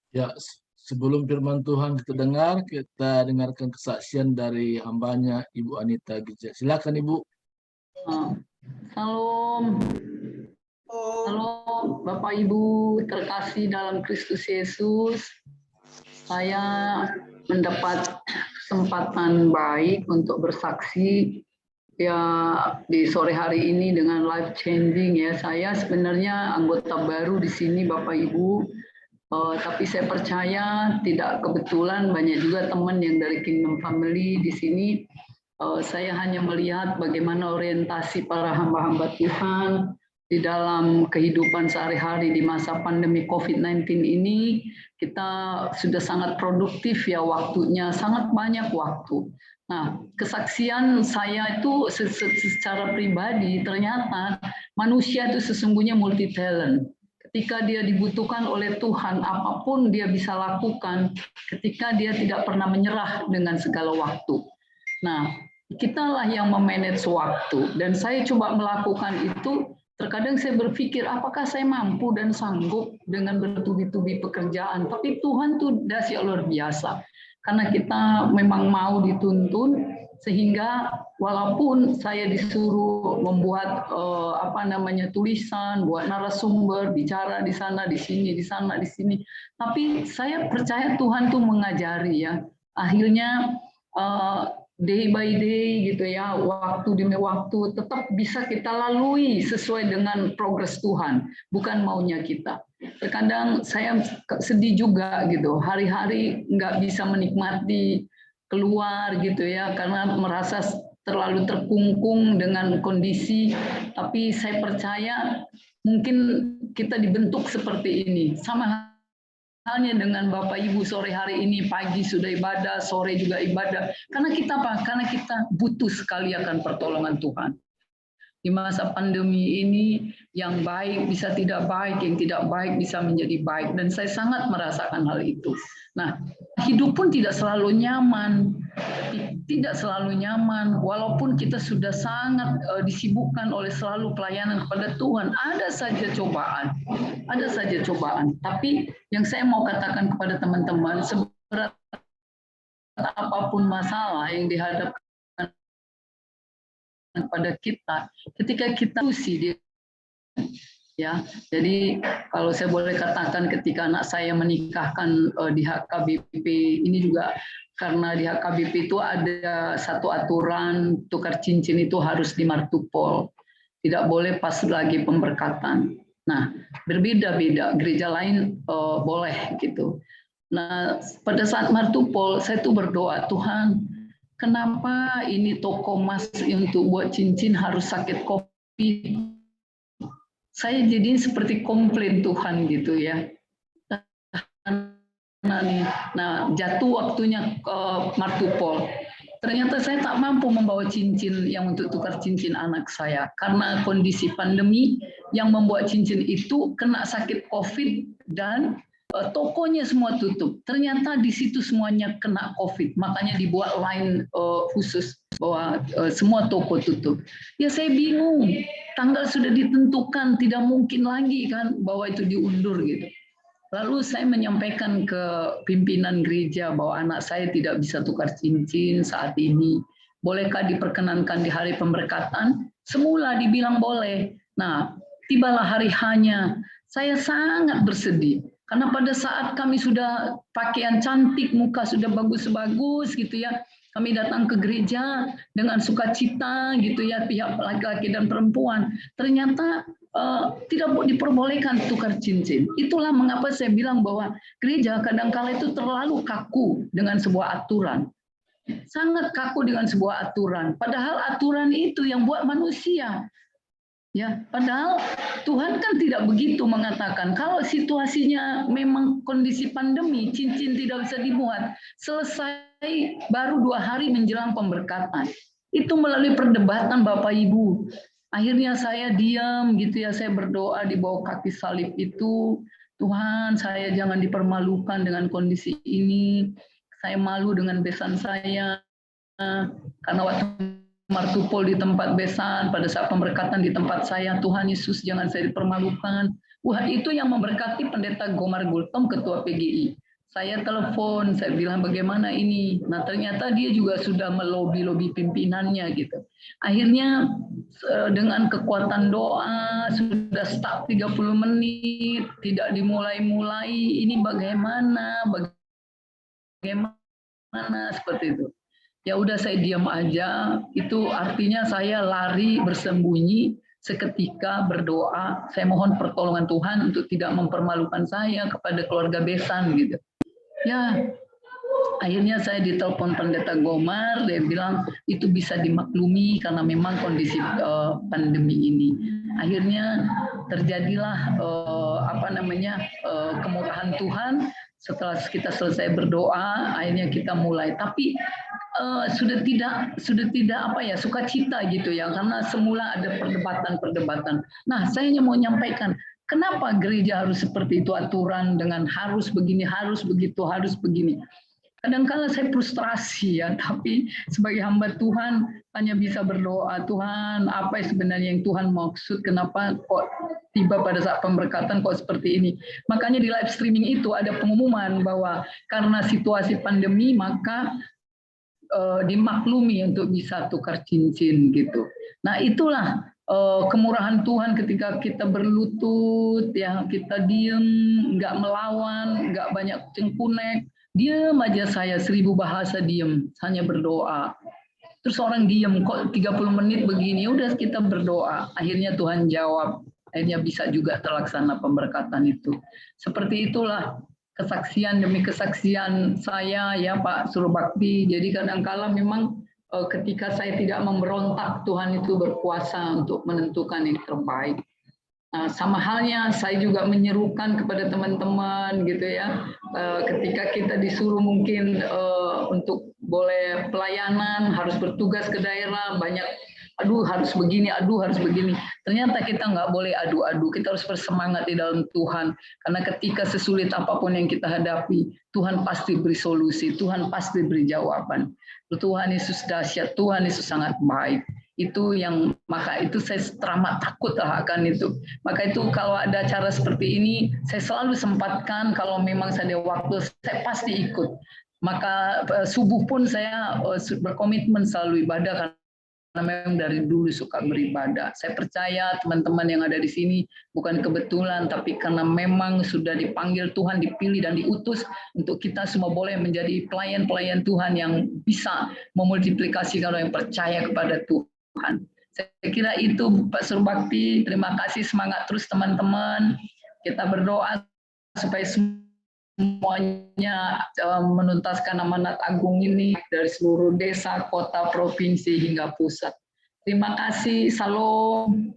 Ya, sebelum firman Tuhan kita dengar, kita dengarkan kesaksian dari hambanya Ibu Anita Gija. Silakan Ibu. Salam, salam Bapak Ibu terkasih dalam Kristus Yesus. Saya mendapat kesempatan baik untuk bersaksi ya di sore hari ini dengan life changing ya. Saya sebenarnya anggota baru di sini Bapak Ibu. Tapi saya percaya tidak kebetulan banyak juga teman yang dari Kingdom Family di sini. Saya hanya melihat bagaimana orientasi para hamba-hamba Tuhan di dalam kehidupan sehari-hari di masa pandemi COVID-19 ini. Kita sudah sangat produktif ya waktunya, sangat banyak waktu. Nah, kesaksian saya itu secara pribadi ternyata manusia itu sesungguhnya multi talent. Ketika dia dibutuhkan oleh Tuhan, apapun dia bisa lakukan ketika dia tidak pernah menyerah dengan segala waktu. Nah, kitalah yang memanage waktu. Dan saya coba melakukan itu, terkadang saya berpikir, apakah saya mampu dan sanggup dengan bertubi-tubi pekerjaan. Tapi Tuhan tuh dahsyat luar biasa. Karena kita memang mau dituntun, sehingga walaupun saya disuruh membuat tulisan, buat narasumber, bicara di sana, di sini, di sana, di sini, tapi saya percaya Tuhan tuh mengajari ya. Akhirnya day by day gitu ya, waktu demi waktu tetap bisa kita lalui sesuai dengan progres Tuhan, bukan maunya kita. Terkadang saya sedih juga gitu, hari-hari nggak bisa menikmati keluar gitu ya, karena merasa terlalu terkungkung dengan kondisi. Tapi saya percaya mungkin kita dibentuk seperti ini, sama halnya dengan Bapak Ibu sore hari ini, pagi sudah ibadah, sore juga ibadah. Karena kita apa? Karena kita butuh sekali akan pertolongan Tuhan. Di masa pandemi ini, yang baik bisa tidak baik, yang tidak baik bisa menjadi baik. Dan saya sangat merasakan hal itu. Nah, hidup pun tidak selalu nyaman. Tidak selalu nyaman, walaupun kita sudah sangat disibukkan oleh selalu pelayanan kepada Tuhan. Ada saja cobaan, ada saja cobaan. Tapi yang saya mau katakan kepada teman-teman, seberat apapun masalah yang dihadapkan pada kita, ketika kita usi ya. Jadi kalau saya boleh katakan ketika anak saya menikahkan di HKBP ini juga karena di HKBP itu ada satu aturan tukar cincin itu harus di martupol. Tidak boleh pas lagi pemberkatan. Nah, berbeda-beda, gereja lain boleh gitu. Nah, pada saat martupol saya tuh berdoa, Tuhan, kenapa ini toko emas untuk buat cincin harus sakit COVID? Saya jadi seperti komplain Tuhan gitu ya. Nah, jatuh waktunya ke martupol. Ternyata saya tak mampu membawa cincin yang untuk tukar cincin anak saya. Karena kondisi pandemi yang membuat cincin itu kena sakit COVID dan tokonya semua tutup. Ternyata di situ semuanya kena COVID. Makanya dibuat line khusus bahwa semua toko tutup. Ya saya bingung. Tanggal sudah ditentukan, tidak mungkin lagi kan bahwa itu diundur gitu. Lalu saya menyampaikan ke pimpinan gereja bahwa anak saya tidak bisa tukar cincin saat ini. Bolehkah diperkenankan di hari pemberkatan? Semula dibilang boleh. Nah, tibalah hari hanya. Saya sangat bersedih. Karena pada saat kami sudah pakaian cantik, muka sudah bagus-bagus gitu ya. Kami datang ke gereja dengan sukacita gitu ya, pihak laki-laki dan perempuan. Ternyata tidak diperbolehkan tukar cincin. Itulah mengapa saya bilang bahwa gereja kadang-kala itu terlalu kaku dengan sebuah aturan. Sangat kaku dengan sebuah aturan. Padahal aturan itu yang buat manusia. Ya, padahal Tuhan kan tidak begitu mengatakan. Kalau situasinya memang kondisi pandemi, cincin tidak bisa dibuat, selesai baru 2 hari menjelang pemberkatan. Itu melalui perdebatan Bapak Ibu. Akhirnya saya diam gitu ya, saya berdoa di bawah kaki salib itu, Tuhan saya jangan dipermalukan dengan kondisi ini, saya malu dengan besan saya, karena waktu martupol di tempat besan, pada saat pemberkatan di tempat saya, Tuhan Yesus jangan saya dipermalukan, Wah, itu yang memberkati Pendeta Gomar Gultom, Ketua PGI. Saya telepon, saya bilang bagaimana ini. Nah, ternyata dia juga sudah melobi-lobi pimpinannya gitu. Akhirnya dengan kekuatan doa sudah stuck 30 menit, tidak dimulai-mulai. Ini bagaimana seperti itu. Ya udah saya diam aja, itu artinya saya lari bersembunyi seketika berdoa, saya mohon pertolongan Tuhan untuk tidak mempermalukan saya kepada keluarga besan gitu. Ya, akhirnya saya ditelepon Pendeta Gomar, dia bilang itu bisa dimaklumi karena memang kondisi pandemi ini. Akhirnya terjadilah kemurahan Tuhan. Setelah kita selesai berdoa, akhirnya kita mulai. Tapi sudah tidak sukacita gitu ya, karena semula ada perdebatan. Nah, saya hanya mau menyampaikan. Kenapa gereja harus seperti itu, aturan dengan harus begini, harus begitu, harus begini. Kadang-kadang saya frustrasi ya, tapi sebagai hamba Tuhan hanya bisa berdoa, Tuhan apa sebenarnya yang Tuhan maksud, kenapa kok tiba pada saat pemberkatan kok seperti ini. Makanya di live streaming itu ada pengumuman bahwa karena situasi pandemi maka dimaklumi untuk bisa tukar cincin gitu. Nah itulah kemurahan Tuhan ketika kita berlutut, ya kita diem, nggak melawan, nggak banyak cengkunek, diem aja saya 1000 bahasa diem, hanya berdoa. Terus orang diem kok 30 menit begini, udah kita berdoa, akhirnya Tuhan jawab, akhirnya bisa juga terlaksana pemberkatan itu. Seperti itulah kesaksian demi kesaksian saya ya Pak Surabakti. Jadi kadang-kala memang ketika saya tidak memberontak, Tuhan itu berkuasa untuk menentukan yang terbaik. Nah, sama halnya saya juga menyerukan kepada teman-teman gitu ya, ketika kita disuruh mungkin untuk boleh pelayanan, harus bertugas ke daerah, banyak aduh harus begini, ternyata kita nggak boleh adu-adu, kita harus bersemangat di dalam Tuhan, karena ketika sesulit apapun yang kita hadapi, Tuhan pasti beri solusi, Tuhan pasti beri jawaban. Tuhan Yesus dahsyat, Tuhan Yesus sangat baik. Itu yang, maka itu saya teramat takut akan itu. Maka itu kalau ada acara seperti ini, saya selalu sempatkan, kalau memang saya ada waktu, saya pasti ikut. Maka subuh pun saya berkomitmen selalu ibadah, karena memang dari dulu suka beribadah. Saya percaya teman-teman yang ada di sini bukan kebetulan, tapi karena memang sudah dipanggil Tuhan, dipilih dan diutus untuk kita semua boleh menjadi pelayan-pelayan Tuhan yang bisa memultiplikasikan orang yang percaya kepada Tuhan. Saya kira itu Pak Surbakti. Terima kasih, semangat terus teman-teman. Kita berdoa supaya semuanya menuntaskan amanat agung ini dari seluruh desa, kota, provinsi hingga pusat. Terima kasih. Salam.